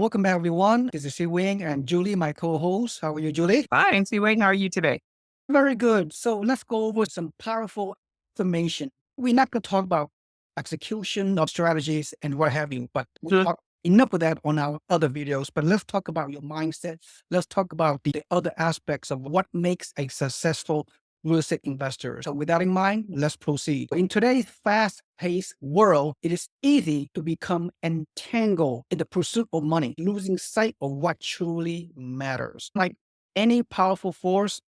Welcome back, everyone. This is Si Wing and Julie, my co-host. How are you, Julie? Fine. See, Wayne, how are you today? Very good. So let's go over some powerful information. We're not going to talk about execution of strategies and what have you, but we Mhm. talk enough of that on our other videos. But let's talk about your mindset. Let's talk about the other aspects of what makes a successful real estate investor. So with that in mind, let's proceed. In today's fast-paced world, it is easy to become entangled in the pursuit of money, losing sight of what truly matters. Like any powerful force,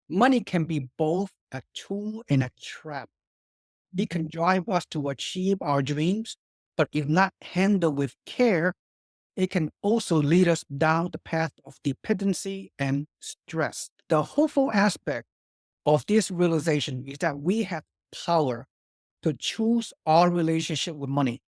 money can be both a tool and a trap. It can drive us to achieve our dreams, but if not handled with care, it can also lead us down the path of dependency and stress. The hopeful aspect of this realization is that we have power to choose our relationship with money.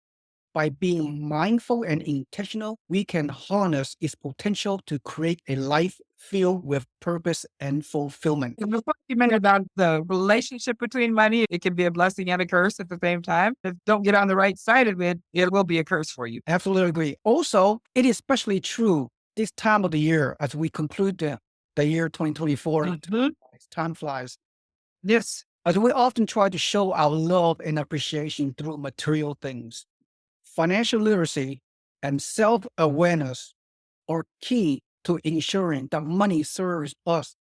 By being mindful and intentional, we can harness its potential to create a life filled with purpose and fulfillment. And before you mentioned about the relationship between money, it can be a blessing and a curse at the same time. If you don't get on the right side of it, it will be a curse for you. Absolutely agree. Also, it is especially true this time of the year as we conclude the year 2024. Mhm. Time flies. Yes. As we often try to show our love and appreciation through material things, financial literacy and self awareness are key to ensuring that money serves us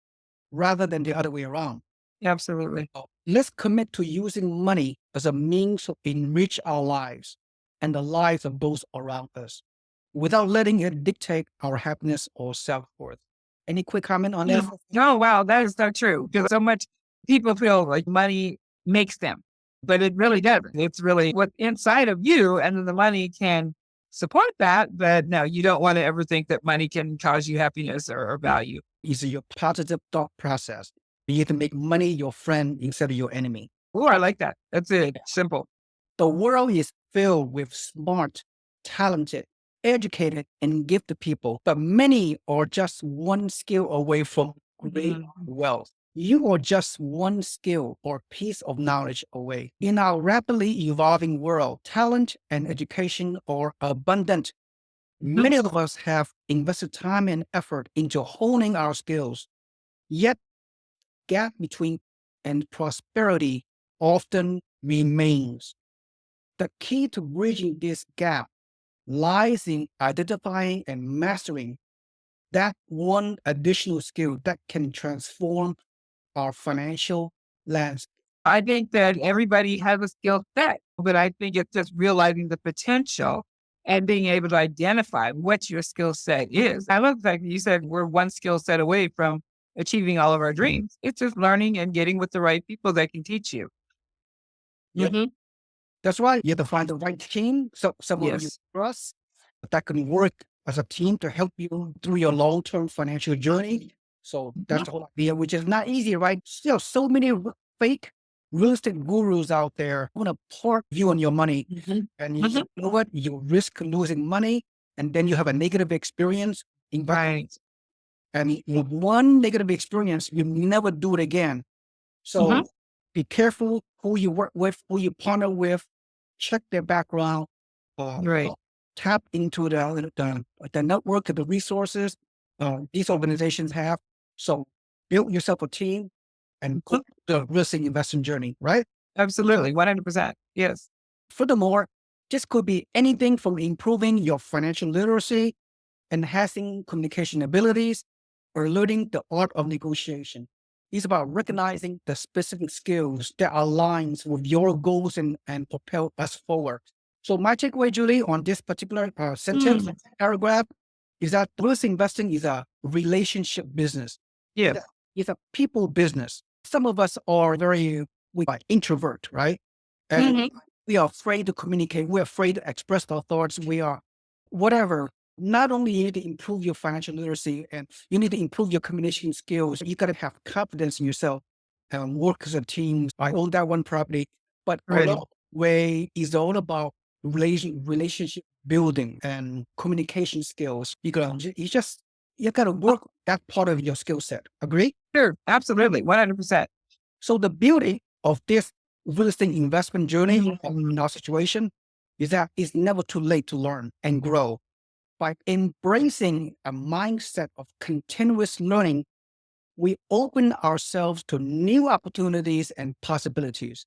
rather than the other way around. Absolutely. Let's commit to using money as a means to enrich our lives and the lives of those around us without letting it dictate our happiness or self worth. Any quick comment on that? Oh, wow. That is so true. Because so much people feel like money makes them, but it really doesn't. It's really what's inside of you. And then the money can support that. But no, you don't want to ever think that money can cause you happiness or value. Is your positive thought process. You need to make money your friend instead of your enemy. Oh, I like that. That's it. Simple. The world is filled with smart, talented, educated, and gifted people, but many are just one skill away from great Mhm. wealth. You are just one skill or piece of knowledge away. In our rapidly evolving world, talent and education are abundant. Mhm. Many of us have invested time and effort into honing our skills, yet gap between and prosperity often remains. The key to bridging this gap lies in identifying and mastering that one additional skill that can transform our financial landscape. I think that everybody has a skill set, but I think it's just realizing the potential and being able to identify what your skill set is. I love the fact that you said we're one skill set away from achieving all of our dreams. It's just learning and getting with the right people that can teach you. Yep, Hmm. that's right. You have to find the right team, so someone you Yes. trust that can work as a team to help you through your long-term financial journey. So that's Mhm. the whole idea, which is not easy, right? Still, so many fake real estate gurus out there want to park you on your money. Mhm. And you Mhm. know what? You risk losing money, and then you have a negative experience. Right. And with one negative experience, you never do it again. Mhm. So be careful who you work with, who you partner with, check their background, uh, Right. tap into the network of the resources these organizations have. So build yourself a team and go Mhm. the real estate investing journey, right? Absolutely. 100%. Yes. Furthermore, this could be anything from improving your financial literacy, enhancing communication abilities, or learning the art of negotiation. It's about recognizing the specific skills that aligns with your goals and propel us forward. So my takeaway, Julie, on this particular sentence, Mm. paragraph, is that real estate investing is a relationship business. Yeah. It's a people business. Some of us are we are introvert, right? And Mhm. we are afraid to communicate. We're afraid to express our thoughts. We are whatever. Not only you need to improve your financial literacy and you need to improve your communication skills, you got to have confidence in yourself and work as a team. I own that one property, but Right. along the way is all about relationship building and communication skills. You gotta work that part of your skill set. Agree? Sure. Absolutely. 100%. So the beauty of this real estate investment journey Mhm. in our situation is that it's never too late to learn and grow. By embracing a mindset of continuous learning, we open ourselves to new opportunities and possibilities.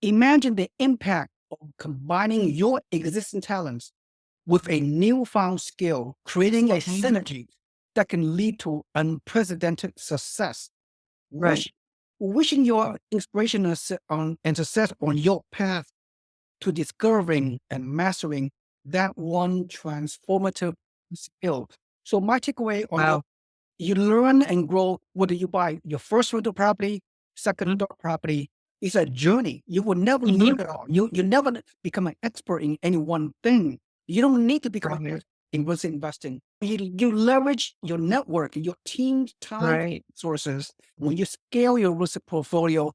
Imagine the impact of combining your existing talents with a newfound skill, creating a synergy that can lead to unprecedented success. Right. Wishing your inspiration and success on your path to discovering and mastering that one transformative skill. So my takeaway on Wow. you learn and grow whether you buy your first rental property, second, third property. It's a journey. You will never Mhm. learn it all. You never become an expert in any one thing. You don't need to become an Right. expert in real estate investing. You leverage your network, your team's time Right. sources. When you scale your real estate portfolio,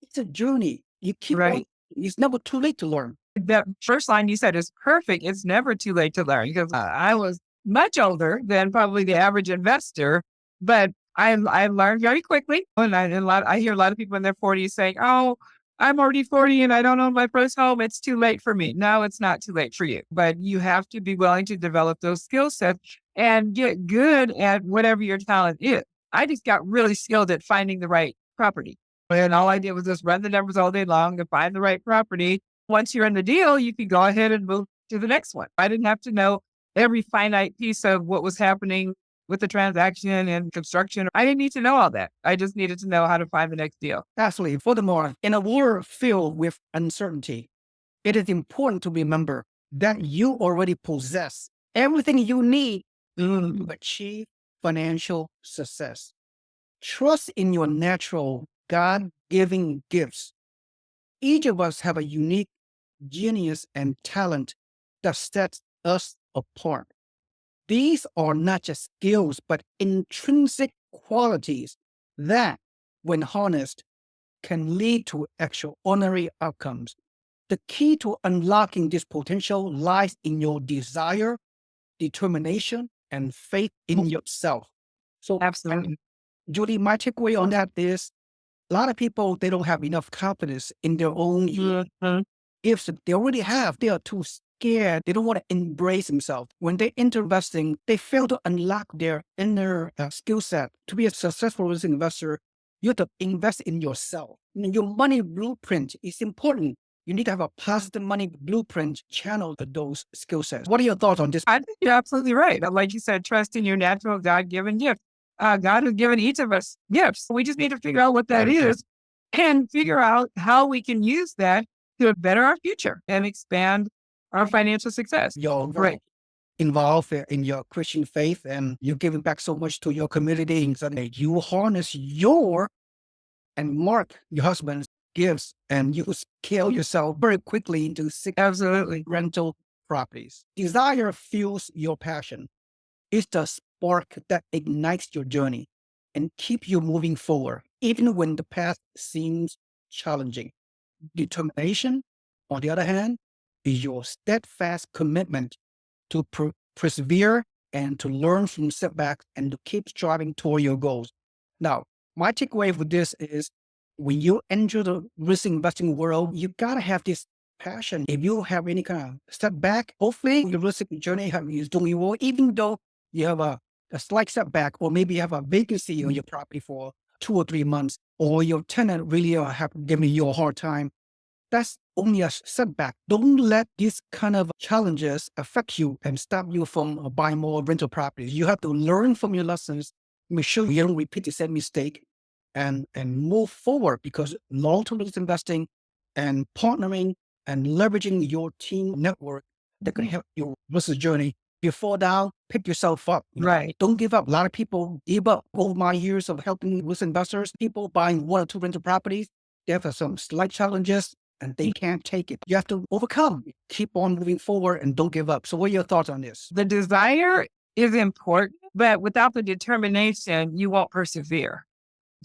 it's a journey. You keep on. Right. It's never too late to learn. That first line you said is perfect. It's never too late to learn because I was much older than probably the average investor, but I learned very quickly. I hear a lot of people in their 40s saying, "Oh, I'm already 40 and I don't own my first home. It's too late for me." No, it's not too late for you, but you have to be willing to develop those skill sets and get good at whatever your talent is. I just got really skilled at finding the right property. And all I did was just run the numbers all day long to find the right property. Once you're in the deal, you can go ahead and move to the next one. I didn't have to know every finite piece of what was happening with the transaction and construction. I didn't need to know all that. I just needed to know how to find the next deal. Absolutely. Furthermore, in a world filled with uncertainty, it is important to remember that you already possess everything you need to achieve financial success. Trust in your natural God given gifts. Each of us have a unique genius and talent that sets us apart. These are not just skills, but intrinsic qualities that, when harnessed, can lead to extraordinary outcomes. The key to unlocking this potential lies in your desire, determination, and faith in yourself. So, Absolutely. Judy, my takeaway on that is a lot of people, they don't have enough confidence in their own Mhm. gifts that they already have. They are too scared. They don't want to embrace themselves. When they enter investing, they fail to unlock their inner skill set. To be a successful real estate investor, you have to invest in yourself. Your money blueprint is important. You need to have a positive money blueprint channel to those skill sets. What are your thoughts on this? I think you're absolutely right. Like you said, trust in your natural God given gift. God has given each of us gifts. We just need to figure out what that is and figure out how we can use that to better our future and expand our financial success. You're Right. involved in your Christian faith and you're giving back so much to your community. And so you harness your and Mark, your husband's gifts, and you scale yourself very quickly into six Absolutely. rental properties. Desire fuels your passion. It's the spark that ignites your journey and keep you moving forward, even when the path seems challenging. Determination, on the other hand, is your steadfast commitment to persevere and to learn from setbacks and to keep striving toward your goals. Now, my takeaway for this is when you enter the risk investing world, you gotta have this passion. If you have any kind of setback, hopefully your risk journey is doing well, even though you have a slight setback, or maybe you have a vacancy on your property for 2 or 3 months, or your tenant really have given you a hard time. That's only a setback. Don't let these kind of challenges affect you and stop you from buying more rental properties. You have to learn from your lessons, make sure you don't repeat the same mistake and move forward, because long-term investing and partnering and leveraging your team network that can help your business journey. You fall down, pick yourself up. Right. Don't give up. A lot of people give up. Over my years of helping with investors, people buying 1 or 2 rental properties, they have some slight challenges and they can't take it. You have to overcome. Keep on moving forward and don't give up. So what are your thoughts on this? The desire is important, but without the determination, you won't persevere.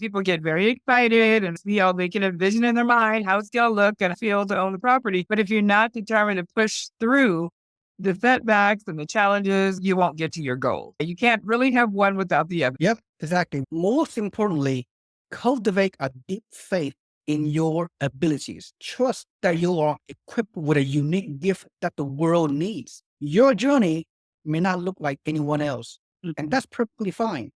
People get very excited and they can envision in their mind how it's going to look and feel to own the property. But if you're not determined to push through the setbacks and the challenges, you won't get to your goal. You can't really have one without the other. Yep, exactly. Most importantly, cultivate a deep faith in your abilities. Trust that you are equipped with a unique gift that the world needs. Your journey may not look like anyone else. And Mhm. that's perfectly fine.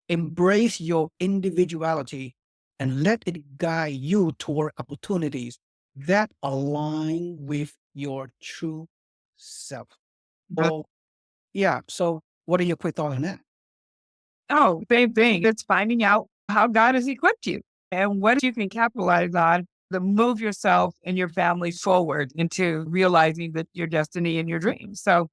Embrace your individuality and let it guide you toward opportunities that align with your true self. But So, yeah. So, what are your quick thoughts on that? oh, same thing. It's finding out how God has equipped you and what you can capitalize on to move yourself and your family forward into realizing that your destiny and your dreams. So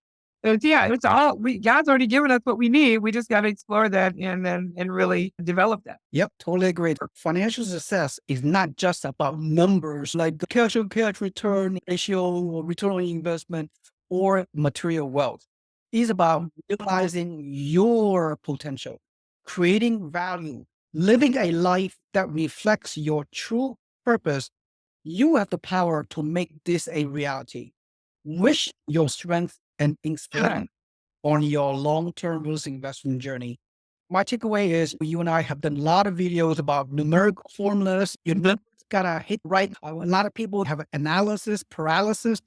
yeah, it's all God's already given us what we need. We just got to explore that and really develop that. Yep, totally agree. Financial success is not just about numbers like the cash on cash return ratio or return on investment or material wealth. It's about realizing your potential, creating value, living a life that reflects your true purpose. You have the power to make this a reality. Wish your strength and inspiration on your long-term risk investment journey. My takeaway is you and I have done a lot of videos about numerical formulas. You never gotta hit right. A lot of people have analysis paralysis.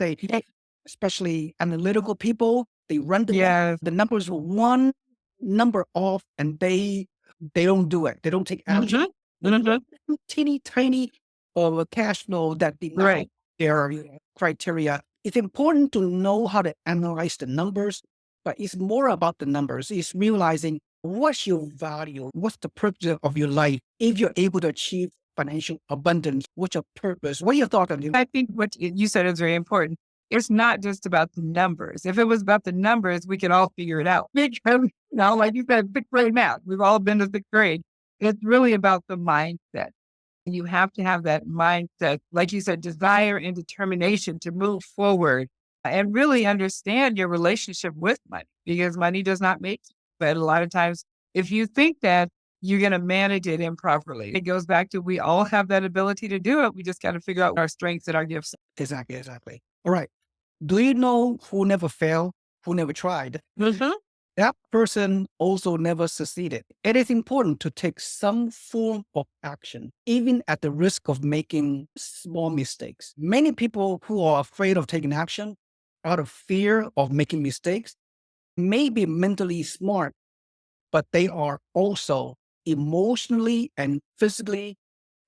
Especially analytical people, they run Yes. the numbers one number off and they don't do it. They don't take action. Mhm. Mhm. Teeny tiny of a cash flow that did not Right. their criteria. It's important to know how to analyze the numbers, but it's more about the numbers. It's realizing what's your value, what's the purpose of your life. If you're able to achieve financial abundance, what's your purpose? What are your thoughts on it? I think what you said is very important. It's not just about the numbers. If it was about the numbers, we could all figure it out. Because, like you said, sixth grade math. We've all been to sixth grade. It's really about the mindset. You have to have that mindset, like you said, desire and determination to move forward and really understand your relationship with money because money does not make you. But a lot of times, if you think that you're going to manage it improperly, it goes back to we all have that ability to do it. We just got to figure out our strengths and our gifts. Exactly, exactly. All right. Do you know who never failed, who never tried? Mhm. That person also never succeeded. It is important to take some form of action, even at the risk of making small mistakes. Many people who are afraid of taking action out of fear of making mistakes may be mentally smart, but they are also emotionally and physically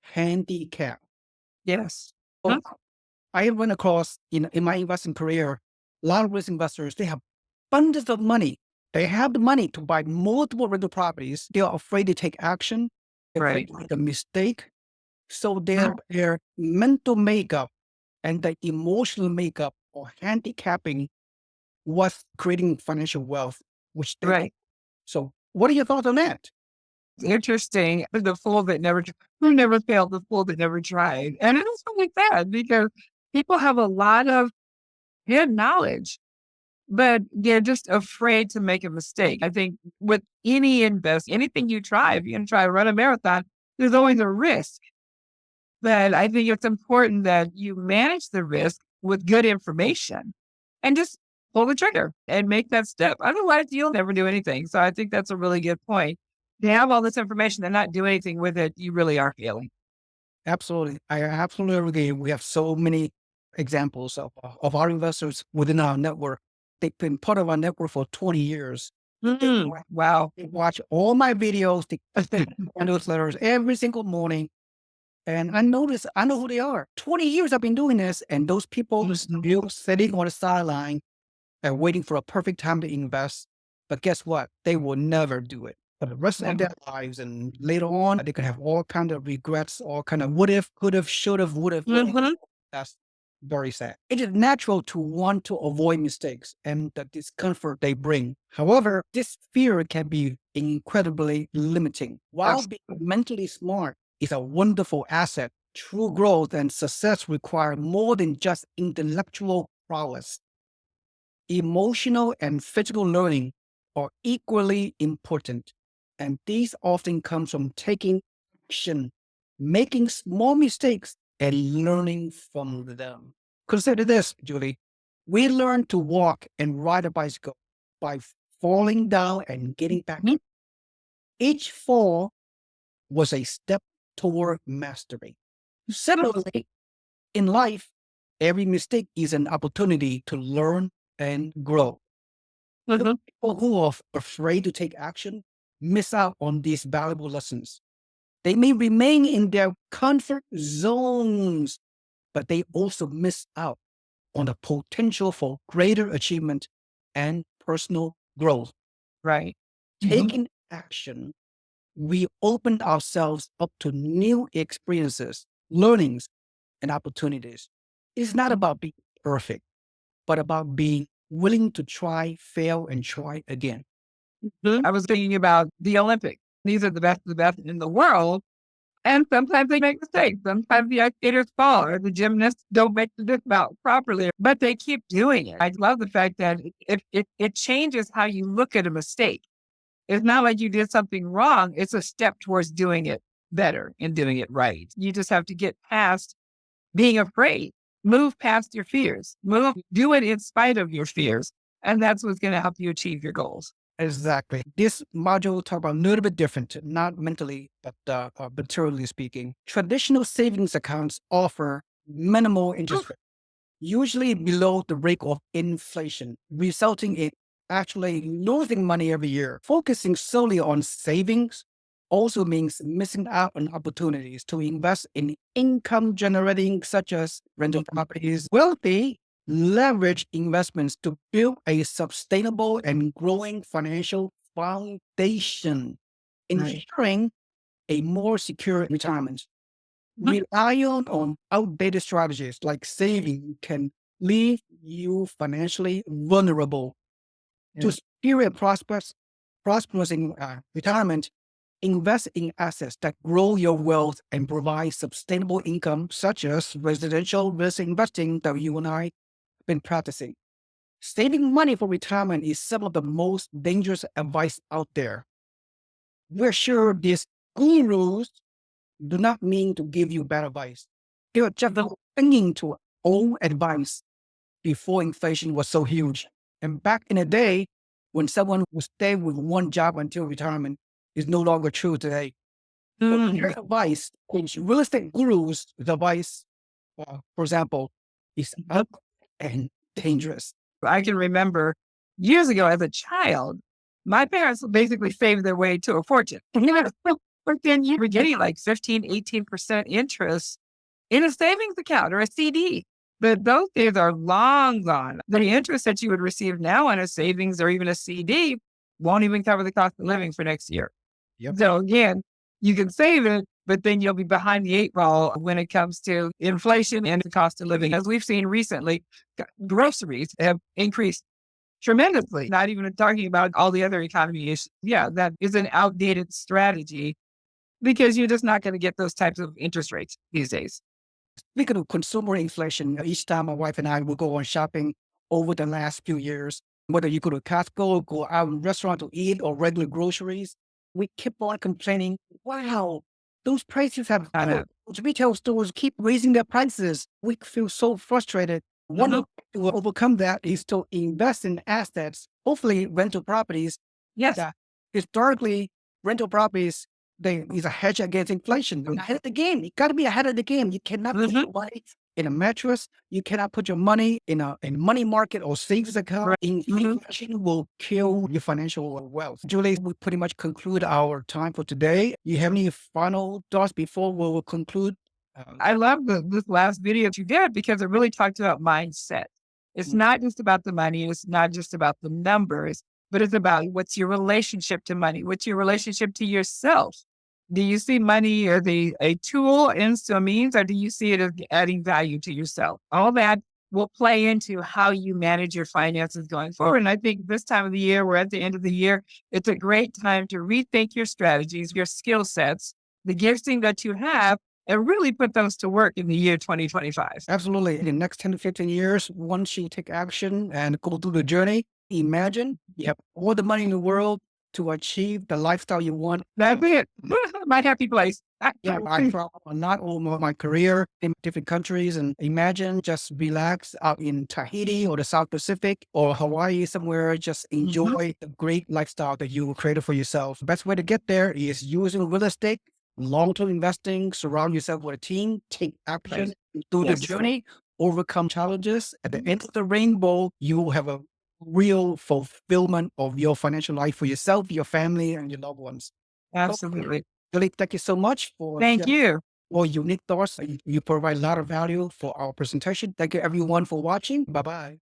handicapped. Yes. So I went across in my investing career, a lot of risk investors, they have abundance of money. They have the money to buy multiple rental properties. They are afraid to take action. They're afraid Right. to make a mistake. So Mhm. their mental makeup and the emotional makeup or handicapping was creating financial wealth, which they don't. Right. So what are your thoughts on that? Interesting. The fool that never, who never failed, the fool that never tried. And it is really sad because people have a lot of head knowledge, but they're just afraid to make a mistake. I think with anything you try, if you're going to try to run a marathon, there's always a risk. But I think it's important that you manage the risk with good information and just pull the trigger and make that step. Otherwise, you'll never do anything. So I think that's a really good point. To have all this information and not do anything with it, you really are failing. Absolutely. I absolutely agree. We have so many examples of our investors within our network. They've been part of our network for 20 years. Wow. They watch all my videos, they my newsletters every single morning. And I know who they are. 20 years I've been doing this, and those people still sitting on the sideline and waiting for a perfect time to invest. But guess what? They will never do it for the rest of their lives. And later on, they could have all kind of regrets, all kind of what if, could have, should have, would have. Mhm. That's very sad. It is natural to want to avoid mistakes and the discomfort they bring. However, this fear can be incredibly limiting. While Yes. being mentally smart is a wonderful asset, true growth and success require more than just intellectual prowess. Emotional and physical learning are equally important, and these often come from taking action, making small mistakes, and learning from them. Consider this, Julie. We learn to walk and ride a bicycle by falling down and getting back up. Each fall was a step toward mastery. Similarly, in life, every mistake is an opportunity to learn and grow. Mhm. People who are afraid to take action miss out on these valuable lessons. They may remain in their comfort zones, but they also miss out on the potential for greater achievement and personal growth. Right. Mhm. Taking action, we open ourselves up to new experiences, learnings, and opportunities. It's not about being perfect, but about being willing to try, fail, and try again. I was thinking about the Olympics. These are the best in the world. And sometimes they make mistakes. Sometimes the ice skaters fall or the gymnasts don't make the dismount properly, but they keep doing it. I love the fact that it changes how you look at a mistake. It's not like you did something wrong. It's a step towards doing it better and doing it right. You just have to get past being afraid, move past your fears, do it in spite of your fears. And that's what's going to help you achieve your goals. Exactly. This module talk about a little bit different, not mentally, but materially speaking. Traditional savings accounts offer minimal interest rate, usually below the rate of inflation, resulting in actually losing money every year. Focusing solely on savings also means missing out on opportunities to invest in income generating, such as rental properties. Wealthy leverage investments to build a sustainable and growing financial foundation, Right. ensuring a more secure retirement. Mhm. Relying on outdated strategies like saving can leave you financially vulnerable to Yeah. superior prospects. Prosperous in retirement, invest in assets that grow your wealth and provide sustainable income, such as residential risk investing that you and I have been practicing. Saving money for retirement is some of the most dangerous advice out there. We're sure these gurus do not mean to give you bad advice. They are just clinging to old advice before inflation was so huge. And back in the day, when someone would stay with one job until retirement is no longer true today. So their Mhm. advice, which real estate gurus' advice, for example, is out and dangerous. I can remember years ago as a child, my parents basically saved their way to a fortune. But then you were getting like 15, 18% interest in a savings account or a CD. But those days are long gone. The interest that you would receive now on a savings or even a CD won't even cover the cost of living for next year. Yep. So again, you can save it, but then you'll be behind the eight ball when it comes to inflation and the cost of living. As we've seen recently, groceries have increased tremendously, not even talking about all the other economy issues. Yeah, that is an outdated strategy because you're just not going to get those types of interest rates these days. Speaking of consumer inflation, each time my wife and I will go on shopping over the last few years, whether you go to Costco, go out in restaurant to eat or regular groceries, we keep on complaining, wow, those prices have I know. doubled. Those retail stores keep raising their prices. We feel so frustrated. One Mhm. way to overcome that is to invest in assets, hopefully rental properties Yes. that historically rental properties they is a hedge against inflation. You're ahead of the game. You got to be ahead of the game. You cannot put Mhm. your money in a mattress. You cannot put your money in money market or savings account. Right. Mhm. Inflation will kill your financial wealth. Julie, we pretty much conclude our time for today. You have any final thoughts before we will conclude? Um, I love this last video that you did because it really talked about mindset. It's not just about the money. It's not just about the numbers, but it's about what's your relationship to money? What's your relationship to yourself? Do you see money as a tool and a means, or do you see it as adding value to yourself? All that will play into how you manage your finances going forward. And I think this time of the year, we're at the end of the year, it's a great time to rethink your strategies, your skill sets, the gifting that you have, and really put those to work in the year 2025. Absolutely. In the next 10 to 15 years, once you take action and go through the journey, imagine you have all the money in the world to achieve the lifestyle you want. That's it. My happy place. Yeah, I travel a lot over my career in different countries and imagine just relax out in Tahiti or the South Pacific or Hawaii somewhere, just Mhm. enjoy the great lifestyle that you created for yourself. Best way to get there is using real estate, long-term investing, surround yourself with a team, take action Right. through the Yes. journey, overcome challenges. At the end of the rainbow, you will have a real fulfillment of your financial life for yourself, your family, and your loved ones. So, Absolutely. really, thank you so much for Thank sharing you. your unique thoughts. You provide a lot of value for our presentation. Thank you, everyone, for watching. Bye bye.